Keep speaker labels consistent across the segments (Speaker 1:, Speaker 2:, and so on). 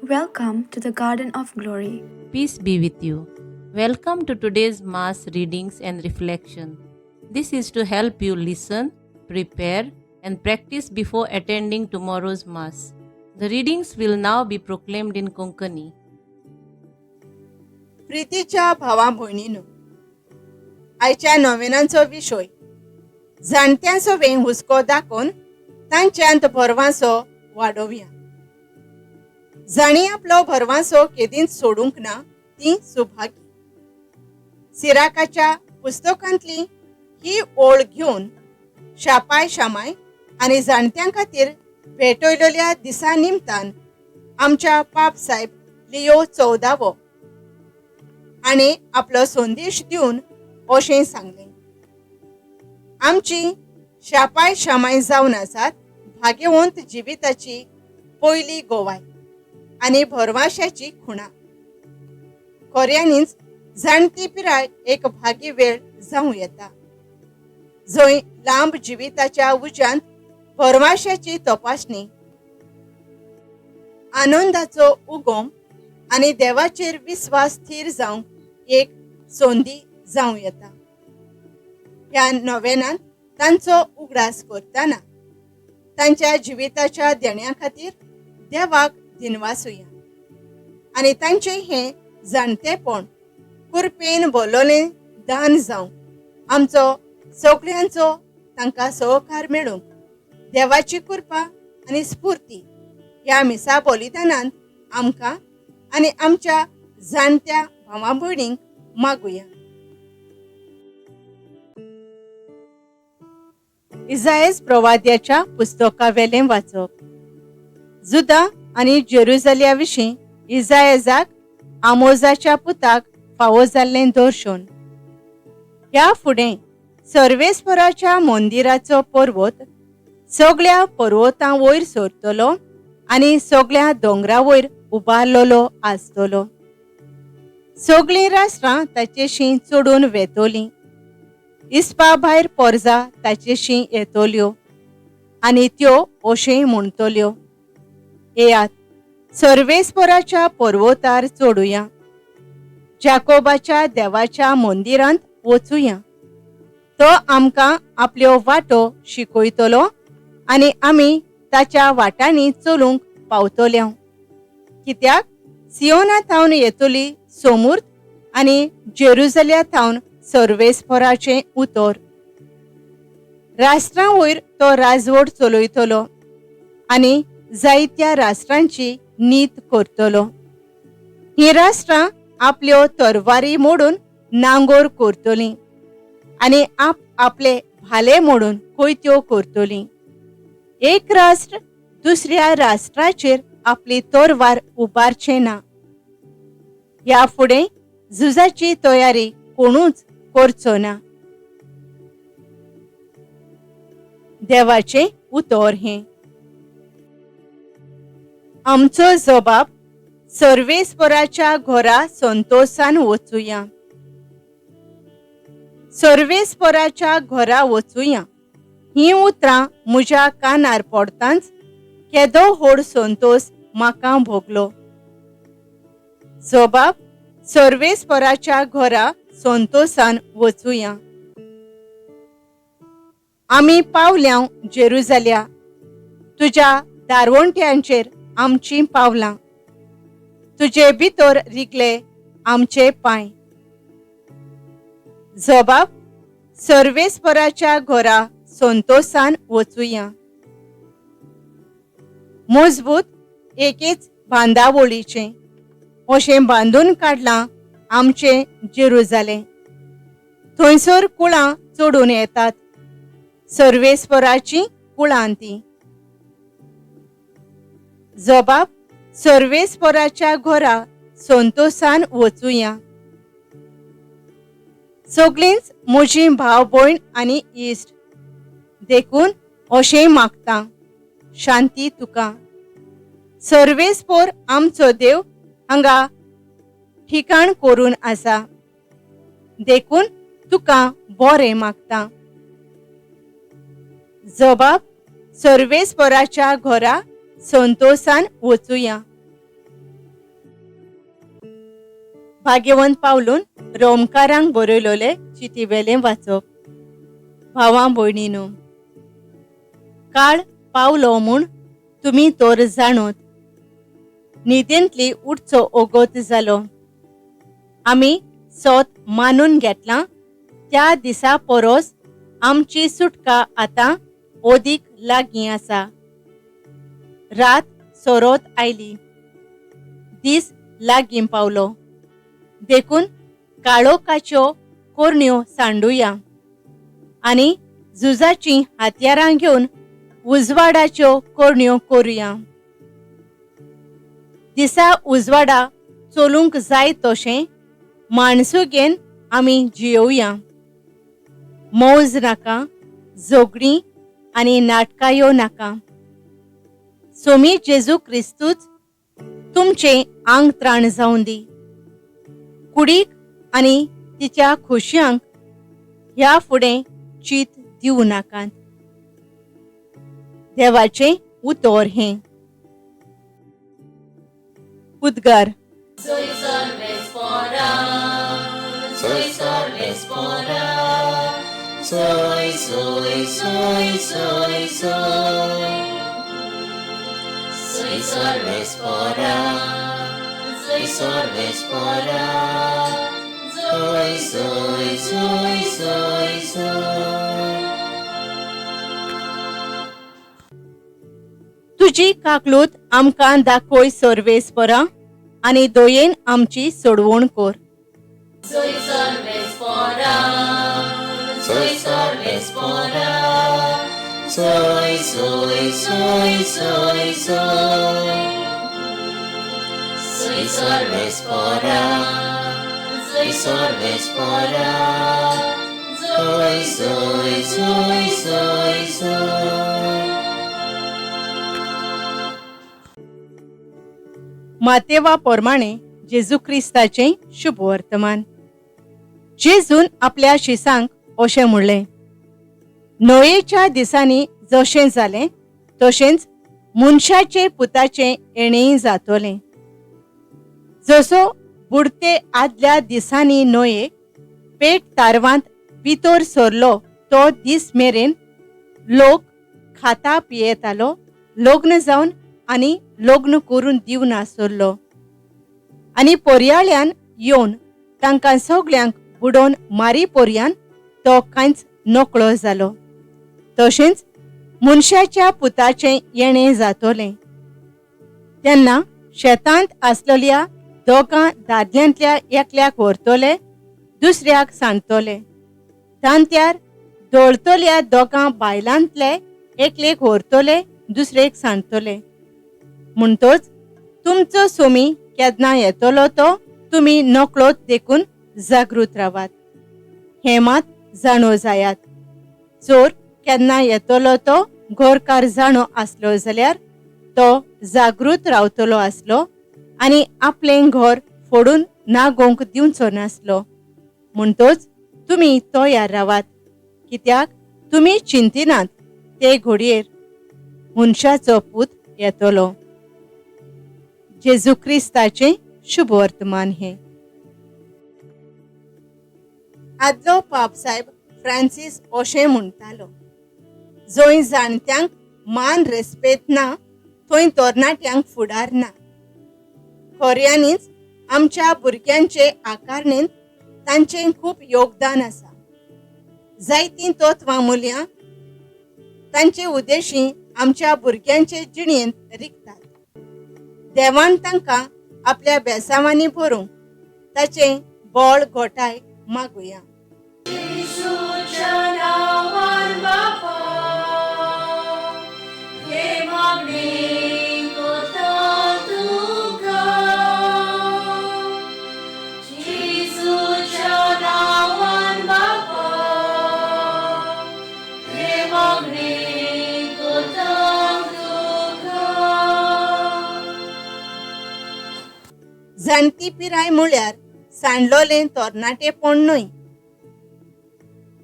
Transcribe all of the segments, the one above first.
Speaker 1: Welcome to the Garden of Glory.
Speaker 2: Peace be with you. Welcome to today's Mass readings and reflection. This is to help you listen, prepare, and practice before attending tomorrow's Mass. The readings will now be proclaimed in Konkani.
Speaker 3: प्रितीच्या भावा भयणींनो, आयच्या नोवेनांचो विशय जाणट्यांचो वेळ हुस्को दाखोवन तांच्यांत भरवासो वाडोवया. जाणी आपलो भरवासो केदींच सोडूंक ना ती सुभागी. सिराकाच्या पुस्तकांतली ही ओळ घेवन शापाय शामाय आनी जाणट्यां खातीर भेटयलेल्या दिसा निमतान आमच्या पाप साहेब लियो 14वो आनी आपलो संदेश दिवन अशें सांगलें, आमची शापाय शामाय जावन आसात भाग्यवंत जिविताची पयली गोवाय आनी भरवशाची खुणा. खऱ्यांनीच जाणटी पिराय एक भागी वेळ जावं येता, जंय लांब जिविताच्या उज्यांत भरवशाची तपासणी, आनंदाचो उगम आनी देवाचेर विस्वास स्थिर जावंक एक संदी जावं येता. ह्या नोवेनांत तांचो उगडास करतना तांच्या जिविताच्या देण्या खातीर देवाक दिनवासुया आनी तांचे हें जाणटेपण कुरपेन भरलोलें दान जावं आमचो सगळ्यांचो तांकां सहकार मेळूंक देवाची कृपा आनी स्फूर्ती ह्या मिसा बलिदानांत आमकां आनी आमच्या जाणट्या भावा भयणींक मागुया. इसायास प्रवाद्याच्या पुस्तकावेलें वाचप. जुदा आनी जेरुसल्या विशीं इसायासाक आमोजाच्या पुताक फावो जाल्लें दर्शन. ह्या फुडें सर्वेस्पराच्या मंदिराचो पर्वत सगळ्या पर्वतां वयर सरतलो आनी सगळ्या दोंगरा वयर उबारलोलो आसतलो. सगळीं राष्ट्रां ताचेशी चडून वेतोलीं. इस्पा भायर पोरजा ताचेशी येतल्यो आनी त्यो अशें म्हणटल्यो, येयात सर्वेस्पराच्या पर्वतार चडुया, जाकोबाच्या देवाच्या मंदिरांत वचुया. तो आमकां आपल्यो वाटो शिकयतलो आनी आमी ताच्या वाटांनी चलूंक पावतल्यो. कित्याक सियोना थावन येतली समूर्त आनी जेरुसल्या थावन सर्वेस्पराचें उतर. राष्ट्रां वयर तो राजवट चलयतलो आनी जायत्या राष्ट्रांची नीत करतलो. ही राष्ट्रां आपल्यो तरवारी मोडून नांगोर करतलीं आनी आपले भाले मोडून कोयत्यो करतलीं. एक राष्ट्र दुसऱ्या राष्ट्राचेर आपली तरवार उबारचें ना. ह्या फुडें झुजाची तयारी कोणूच करचो ना. देवाचें उतर हें. आमचो जबाब सर्वेस्पराच्या घरा संतोषान वचुया. सर्वेस्पराच्या घरा वचुया ही उतरां म्हज्या कानार पडटांच केदो व्हड संतोष म्हाका भोगलो. जबाब सर्वेस्पराच्या घरा संतोषान वचुया. आमी पावल्या जेरुसल्या, तुज्या दारवंट्यांचेर आमचीं पावलां. तुजे भितर रिगले आमचे पांय. जबाब सर्वेस्पराच्या घरा संतोषान वचुया. मजबूत एकेच बांदावळीचें अशें बांदून काडलां आमचें जेरुसलें. थंयसर कुळां चडून येतात, सर्वेस्पराची कुळां तीं. जबाब सर्वेस्पराच्या घरा संतोषान वचुया. सगळींच म्हजीं भाव भयण आनी इश्ट देखून अशें मागता, शांती तुका. सर्वेस्पर आमचो देव हांगा ठिकाण करून आसा, देखून तुका बरें मागता. जबाब सर्वेस्पराच्या घरा संतोषान वचुया. भाग्यवंत पावलून रोमकारांक बरयलोले चिठीवेलें वाचप. भावां भयणीनो, काळ पावलो म्हूण तुमी तर जाणोत. न्हिदेंतली उठचो ओगोत जालो. आमी सोत मानून घेतलां त्या दिसा परस आमची सुटका आतां ओदीक लागीं आसा. रात सोरोत आयली, दीस लागीं पावलो. देखून काळोखाच्यो कोरण्यो सांडुया आनी झुजाचीं हातयारां घेवन उजवाडाच्यो कोरण्यो करुया. दिसा उजवाडा चलूंक जाय तशें माणसुगेन आमी जियोवया. मौज नाका, झगडीं आनी नाटकायो नाका. सोमी जेजू क्रिस्तूच तुमचें आंग त्राण जावन दी. कुडीक आनी तिच्या खोशयांक ह्या फुडें चीत दिवं नाकात. देवाचें उतर हें. उद्गार. तुजी काकलूत आमकां दाखोय सर्वेस्परा आनी दोयेन आमची सोडवण कर. मातेवा प्रमाणे जेजू क्रिस्ताचें शुभ वर्तमान. जेजून आपल्या शिसांक अशें म्हणलें, नोयेच्या दिसांनी जशें जालें तशेंच मनशाचे पुताचें येणें जातोलें. जसो बुडते आदल्या दिसांनी नोये पेट तारवांत भितर सरलो तो दीस मेरेन लोक खाता पियेतालो, लग्न जावन आनी लग्न करून दिवना सरलो. आनी पर्याळ्यान येवन तांकां सगळ्यांक बुडोवन मारी पर्यान तो कांयच नकळो जालो. तशेंच मनशाच्या पुताचें येणें जातोलें. तेन्ना शेतांत आसलेल्या दोगां दादल्यांतल्या एकल्याक व्हरतले, दुसऱ्याक सांडतले. तांत्यार दळतल्या दोगां बायलांतले एकलेक व्हरतले, दुसरेक सांडतले. म्हणटच तुमचो सोमी केन्ना येतलो तो तुमी नकळोत देखून जागृत रावात. हें मात जाणो जायात. चोर केन्ना येतलो तो घोरकार जाणो आसलो जाल्यार तो जागृत रावतलो आसलो आनी आपलें घर फोडून नागोंक दिवचो नासलो. म्हणटच तुमी तयार रावात, कित्याक तुमी चिंतिनात ते घडयेर मनशाचो पूत येतलो. जेजू क्रिस्ताचें शुभ वर्तमान हें. आदलो पापसाहेब फ्रांसीस अशें म्हणटालो, जंय जाणट्यांक मान रेस्पेद ना थंय तरणाट्यांक फुडार ना. खऱ्यांनीच आमच्या भुरग्यांचे आकारणेंत तांचें खूब योगदान आसा. जायतीं तत्वां मुल्यां तांचे उद्देशी आमच्या भुरग्यांचे जिणेंत रिकतात. देवान तांकां आपल्या बेसांवांनी भरूंक ताचें बळ घोटाय मागुया. जाणटी पिराय म्हळ्यार सांडलोलें तरणाटेपण न्हय,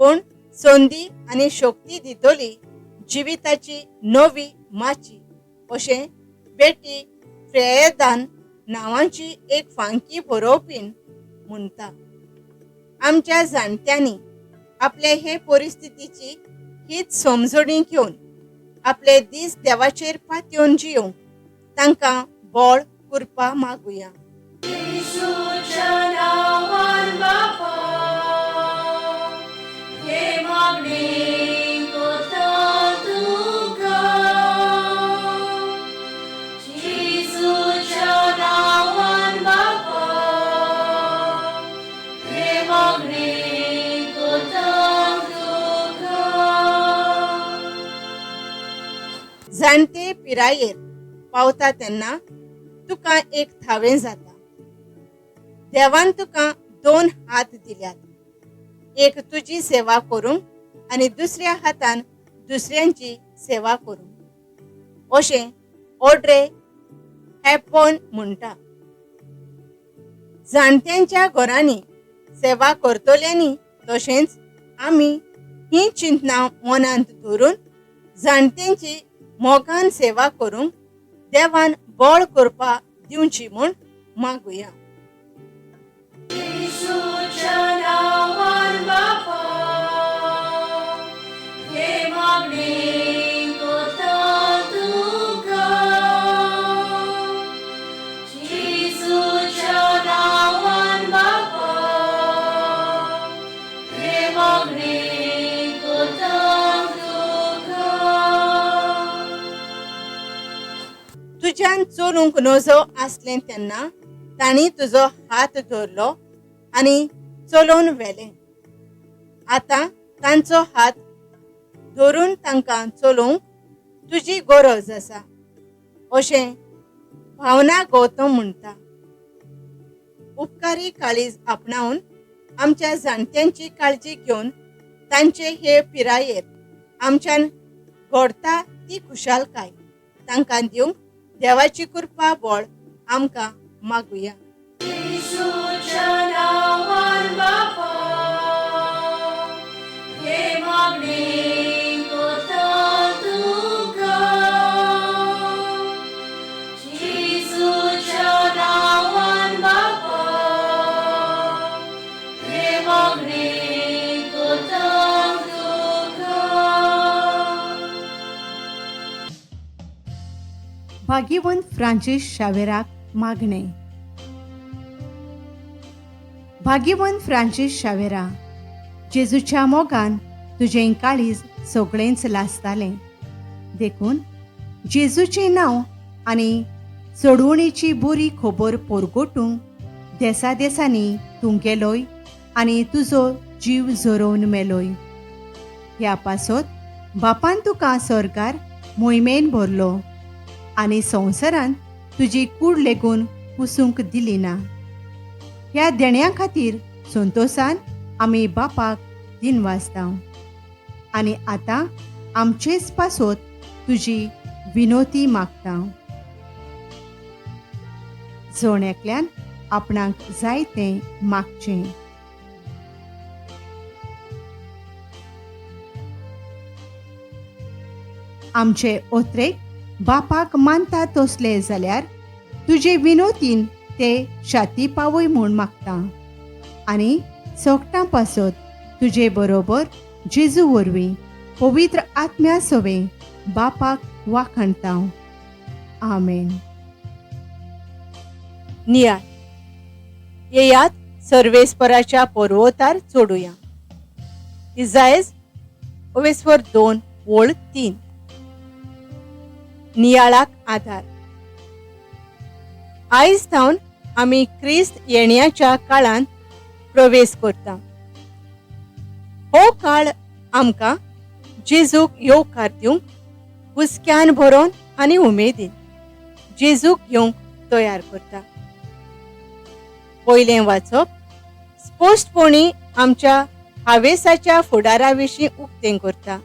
Speaker 3: पूण संदी आनी शक्ती दितली जिविताची नवी माची अशें बेटी फ्रेयदान नांवाची एक फांकी बरोवपीन म्हणटा. आमच्या जाणट्यांनी आपले हे परिस्थितीची हीच समजणी घेवन आपले दीस देवाचेर पातयेवन जियोंक तांकां बळ कृपा मागुया. जाणटे पिरायेर पावता तेन्ना तुका एक थावें जाता. देवान तुका 2 हात दिल्यात, एक तुजी सेवा करूंक आनी दुसऱ्या हातान दुसऱ्यांची सेवा करूंक. अशें ऑड्रे हॅपबर्न म्हणटा. जाणट्यांच्या घरांनी सेवा करतल्यांनी तशेंच आमी ही चिंतना मनांत धरून जाणट्यांची मोगान सेवा करूंक देवान बळ करपा दिवची म्हूण मागुया. तुज्यान चलूंक नजो आसलें तेन्ना तांणी तुजो हात धरलो आनी चलोवन व्हेलें. आतां तांचो हात धरून तांकां चलोवंक तुजी गरज आसा अशें भावना गौतम म्हणटा. उपकारी काळीज आपणावन आमच्या जाणट्यांची काळजी घेवन तांचे हे पिरायेर आमच्यान घडटा ती खुशालकाय तांकां दिवंक देवाची कृपा बळ आमकां मागुया.
Speaker 4: भाग्यवंत फ्रांसीस शावेराक मागणे. भाग्यवंत फ्रांसीस शावेरा, जेजूच्या मोगान तुजें काळीज सगळेंच लासतालें. देखून जेजूचें नांव आनी सोडवणेची बरी खबर परगटूंक देसा देसांनी तूं गेलोय आनी तुजो जीव झरोवन मेलोय. ह्या पासत बापान तुका सरकार मोहिमेन भरलो आनी संवसारान तुजी कूड लेगून पुसूंक दिली ना. ह्या देण्या खातीर संतोशान आमी बापाक दिनवाजता आनी आतां आमचेच पासत तुजी विनोती मागता. जोण्यातल्यान आपणाक जाय तें मागचें. आमचे ओत्रेक बापाक मानता तसले जाल्यार तुजे विनोतीन ते शाती पावय म्हूण मागता आनी सोगटां पासत तुजे बरोबर जेजू वरवीं पवित्र आत्म्या सोवे बापाक वाखणता. आमेन.
Speaker 3: नियाळ येयात सर्वेस्पराच्या पर्वतार चोडुया. इजायज 2:3. नियाळाक आधार. आयज थावन आमी क्रिस्त येण्याच्या काळांत प्रवेश करता. हो काळ आमकां जेजूक येवकार दिवंक हुस्क्यान भरोवन आनी उमेदीन जेजूक येवंक तयार करता. पयलें वाचप स्पश्टपणी आमच्या हावेसाच्या फुडारा विशीं उक्तें करता.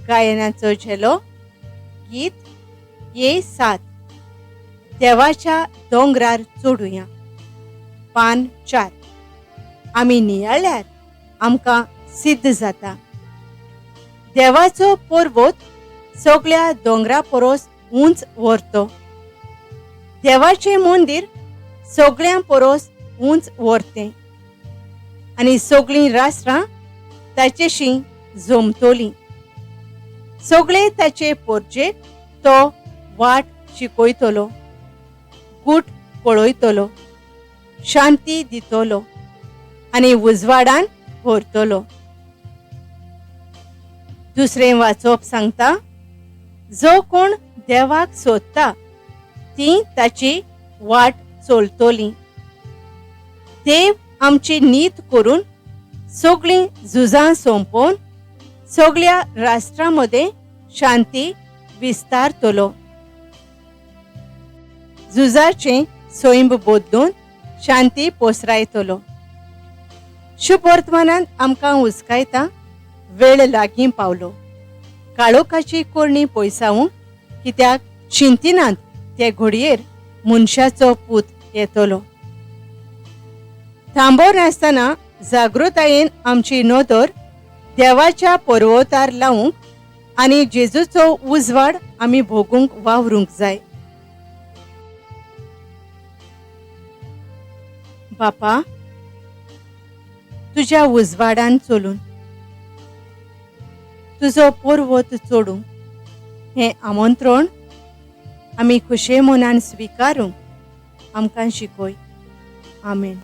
Speaker 3: गायनाचो झेलो गीत ये 7. देवाच्या दोंगरार चोडुया. पान 4. आमी नियाळ्यार आमकां सिद्ध जाता. देवाचो पर्वत सगळ्या दोंगरा परस उंच व्हरतो. देवाचें मंदीर सगळ्यां परस उंच व्हरतें आनी सगळीं राष्ट्रां ताचेशी जमतलीं. सगळे ताचे पोरचेक तो वाट शिकयतलो, गूट पळयतलो, शांती दितलो आनी उजवाडान व्हरतलो. दुसरें वाचप सांगता, जो कोण देवाक सोदता ती ताची वाट चलतलीं. देव आमची नीत करून सगळीं झुजां सोंपोवन सगळ्या राष्ट्रांमध्ये शांती विस्तारतलो. झुजाचें सैम बदलून शांती पसरायतलो. शुभ वर्तमानांत आमकां हुस्कायता, वेळ लागीं पावलो. काळोखाची कोरणी पयसावूंक, कित्याक चिंतिनात ते घडयेर मनशाचो पूत येतलो. थांबो नासतना जागृतायेन आमची नदर देवाच्या पर्वतार लावूंक आनी जेजूचो उजवाड आमी भोगूंक वावरूंक जाय. बापा, तुज्या उजवाडान चलून तुजो पर्वत चडूंक हें आमंत्रण आमी खुशे मनान स्विकारूंक आमकां शिकय. आमेन.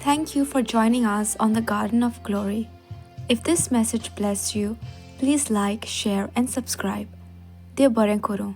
Speaker 1: Thank you for joining us on the Garden of Glory. If this message blessed you, please like, share, and subscribe. Dear Baren Koro.